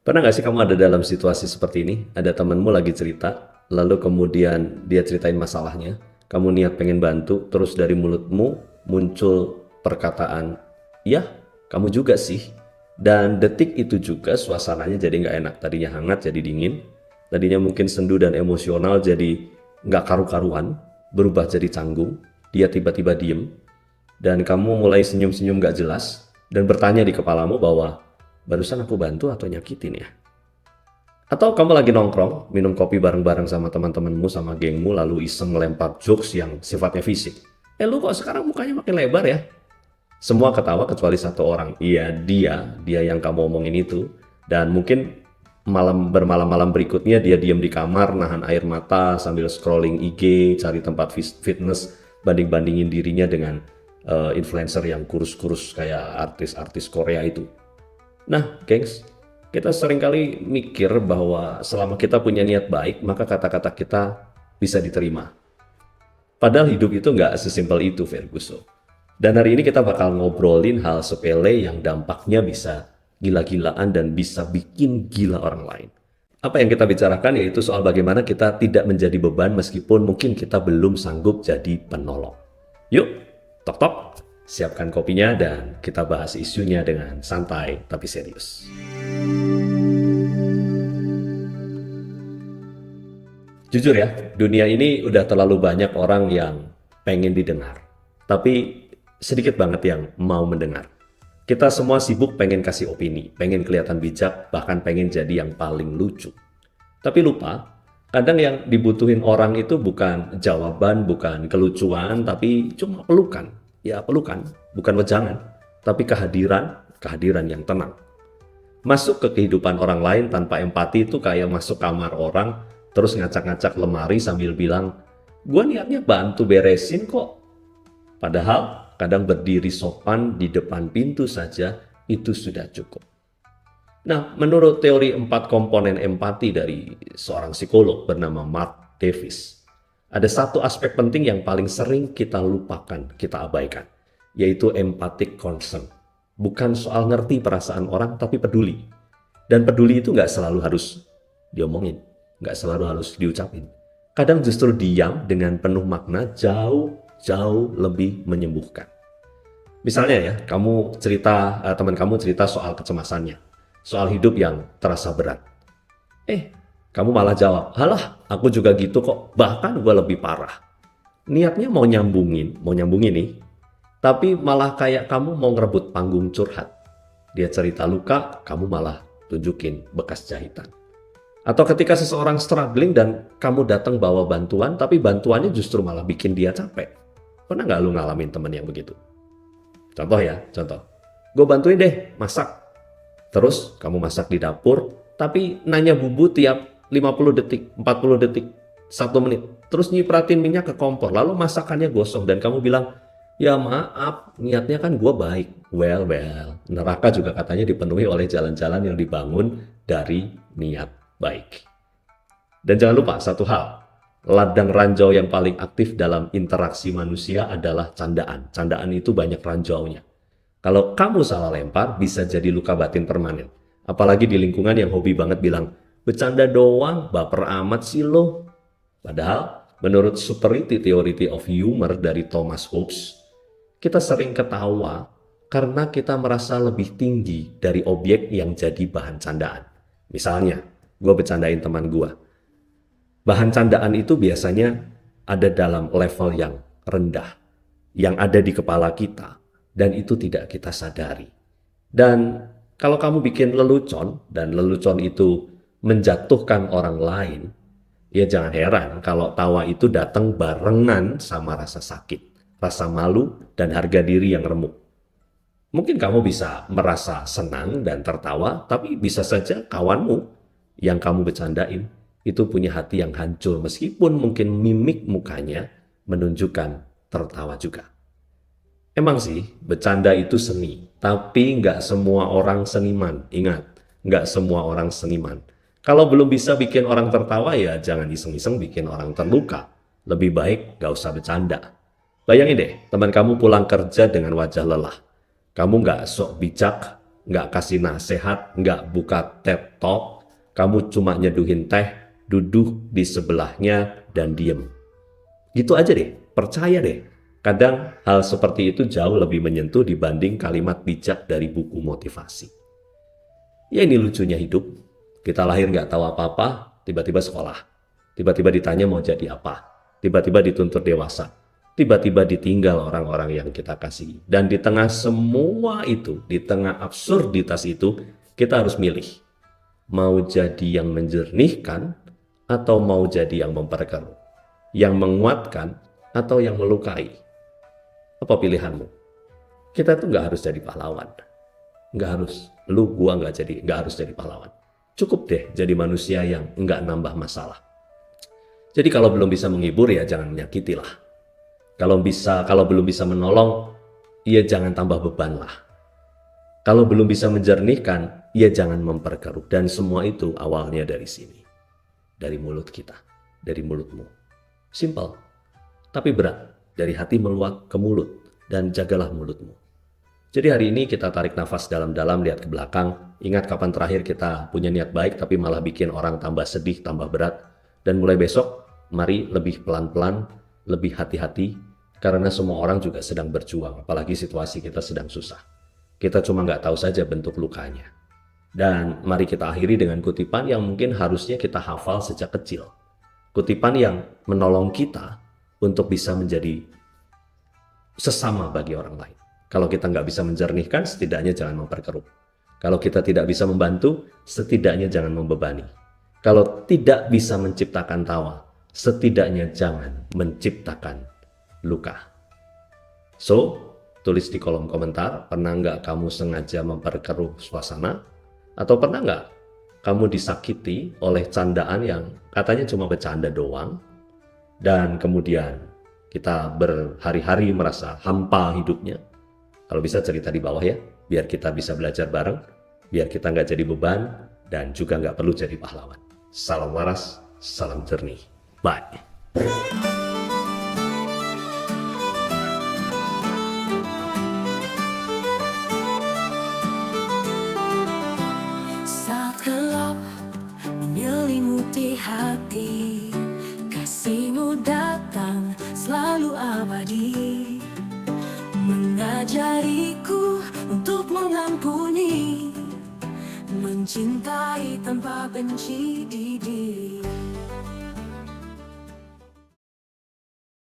Pernah nggak sih kamu ada dalam situasi seperti ini? Ada temanmu lagi cerita, lalu kemudian dia ceritain masalahnya, kamu niat pengen bantu, terus dari mulutmu muncul perkataan, "Ya, kamu juga sih." Dan detik itu juga suasananya jadi nggak enak. Tadinya hangat jadi dingin, tadinya mungkin sendu dan emosional jadi nggak karu-karuan, berubah jadi canggung, dia tiba-tiba diem, dan kamu mulai senyum-senyum gak jelas, dan bertanya di kepalamu bahwa, barusan aku bantu atau nyakitin ya? Atau kamu lagi nongkrong, minum kopi bareng-bareng sama teman-temanmu, sama gengmu, lalu iseng melempar jokes yang sifatnya fisik. Lu kok sekarang mukanya makin lebar ya? Semua ketawa kecuali satu orang. Iya, dia yang kamu omongin itu. Dan mungkin bermalam-malam berikutnya dia diam di kamar, nahan air mata sambil scrolling IG, cari tempat fitness, banding-bandingin dirinya dengan influencer yang kurus-kurus kayak artis-artis Korea itu. Nah, gengs, kita seringkali mikir bahwa selama kita punya niat baik, maka kata-kata kita bisa diterima. Padahal hidup itu nggak sesimpel itu, Ferguson. Dan hari ini kita bakal ngobrolin hal sepele yang dampaknya bisa gila-gilaan dan bisa bikin gila orang lain. Apa yang kita bicarakan yaitu soal bagaimana kita tidak menjadi beban meskipun mungkin kita belum sanggup jadi penolong. Yuk, tok-tok, siapkan kopinya dan kita bahas isunya dengan santai tapi serius. Jujur ya, dunia ini udah terlalu banyak orang yang pengen didengar. Tapi sedikit banget yang mau mendengar. Kita semua sibuk pengen kasih opini, pengen kelihatan bijak, bahkan pengen jadi yang paling lucu. Tapi lupa, kadang yang dibutuhin orang itu bukan jawaban, bukan kelucuan, tapi cuma pelukan. Ya pelukan, bukan wejangan, tapi kehadiran yang tenang. Masuk ke kehidupan orang lain tanpa empati itu kayak masuk kamar orang, terus ngacak-ngacak lemari sambil bilang, "Gua niatnya bantu beresin kok." Padahal kadang berdiri sopan di depan pintu saja itu sudah cukup. Nah, menurut teori 4 komponen empati dari seorang psikolog bernama Mark Davis, ada satu aspek penting yang paling sering kita lupakan, kita abaikan, yaitu empathic concern. Bukan soal ngerti perasaan orang, tapi peduli. Dan peduli itu nggak selalu harus diomongin, nggak selalu harus diucapin. Kadang justru diam dengan penuh makna jauh lebih menyembuhkan. Misalnya ya, teman kamu cerita soal kecemasannya, soal hidup yang terasa berat. Kamu malah jawab, "Halah, aku juga gitu kok, bahkan gue lebih parah." Niatnya mau nyambungin nih, tapi malah kayak kamu mau ngerebut panggung curhat. Dia cerita luka, kamu malah tunjukin bekas jahitan. Atau ketika seseorang struggling dan kamu datang bawa bantuan, tapi bantuannya justru malah bikin dia capek. Pernah nggak lu ngalamin temen yang begitu? Contoh. Gue bantuin deh masak. Terus kamu masak di dapur, tapi nanya bumbu tiap 50 detik, 40 detik, 1 menit. Terus nyipratin minyak ke kompor, lalu masakannya gosong dan kamu bilang, "Ya maaf, niatnya kan gue baik." Well, neraka juga katanya dipenuhi oleh jalan-jalan yang dibangun dari niat baik. Dan jangan lupa satu hal, ladang ranjau yang paling aktif dalam interaksi manusia adalah candaan. Candaan itu banyak ranjaunya. Kalau kamu salah lempar, bisa jadi luka batin permanen. Apalagi di lingkungan yang hobi banget bilang, "Bercanda doang, baper amat sih lo." Padahal, menurut Superiority Theory of Humor dari Thomas Hobbes, kita sering ketawa karena kita merasa lebih tinggi dari objek yang jadi bahan candaan. Misalnya, gue bercandain teman gue. Bahan candaan itu biasanya ada dalam level yang rendah, yang ada di kepala kita, dan itu tidak kita sadari. Dan kalau kamu bikin lelucon, dan lelucon itu menjatuhkan orang lain, ya jangan heran kalau tawa itu datang barengan sama rasa sakit, rasa malu, dan harga diri yang remuk. Mungkin kamu bisa merasa senang dan tertawa, tapi bisa saja kawanmu yang kamu bercandain itu punya hati yang hancur meskipun mungkin mimik mukanya menunjukkan tertawa juga. Emang sih, bercanda itu seni, tapi nggak semua orang seniman. Ingat, nggak semua orang seniman. Kalau belum bisa bikin orang tertawa, ya jangan iseng-iseng bikin orang terluka. Lebih baik nggak usah bercanda. Bayangin deh, teman kamu pulang kerja dengan wajah lelah. Kamu nggak sok bijak, nggak kasih nasihat, nggak buka TED Talk, kamu cuma nyeduhin teh, duduk di sebelahnya dan diem. Gitu aja deh, percaya deh. Kadang hal seperti itu jauh lebih menyentuh dibanding kalimat bijak dari buku motivasi. Ya ini lucunya hidup. Kita lahir nggak tahu apa-apa, tiba-tiba sekolah. Tiba-tiba ditanya mau jadi apa. Tiba-tiba dituntut dewasa. Tiba-tiba ditinggal orang-orang yang kita kasihi. Dan di tengah semua itu, di tengah absurditas itu, kita harus milih. Mau jadi yang menjernihkan atau mau jadi yang memperkeruh. Yang menguatkan atau yang melukai. Apa pilihanmu? Kita tuh nggak harus jadi pahlawan. Nggak harus, gua nggak harus jadi pahlawan. Cukup deh jadi manusia yang nggak nambah masalah. Jadi kalau belum bisa menghibur ya jangan menyakiti lah. Kalau belum bisa menolong, ya jangan tambah beban lah. Kalau belum bisa menjernihkan, ya jangan memperkeruh. Dan semua itu awalnya dari sini. Dari mulut kita, dari mulutmu. Simple, tapi berat. Dari hati meluap ke mulut, dan jagalah mulutmu. Jadi hari ini kita tarik nafas dalam-dalam, lihat ke belakang. Ingat kapan terakhir kita punya niat baik tapi malah bikin orang tambah sedih, tambah berat. Dan mulai besok, mari lebih pelan-pelan, lebih hati-hati. Karena semua orang juga sedang berjuang, apalagi situasi kita sedang susah. Kita cuma nggak tahu saja bentuk lukanya. Dan mari kita akhiri dengan kutipan yang mungkin harusnya kita hafal sejak kecil. Kutipan yang menolong kita untuk bisa menjadi sesama bagi orang lain. Kalau kita nggak bisa menjernihkan, setidaknya jangan memperkeruh. Kalau kita tidak bisa membantu, setidaknya jangan membebani. Kalau tidak bisa menciptakan tawa, setidaknya jangan menciptakan luka. So, tulis di kolom komentar, pernah nggak kamu sengaja memperkeruh suasana? Atau pernah nggak kamu disakiti oleh candaan yang katanya cuma bercanda doang, dan kemudian kita berhari-hari merasa hampa hidupnya? Kalau bisa cerita di bawah ya, biar kita bisa belajar bareng, biar kita nggak jadi beban, dan juga nggak perlu jadi pahlawan. Salam waras, salam jernih. Bye. Saat gelap menyelimuti hati, kasihmu datang selalu abadi, mengajariku untuk mengampuni, mencintai tanpa benci diri.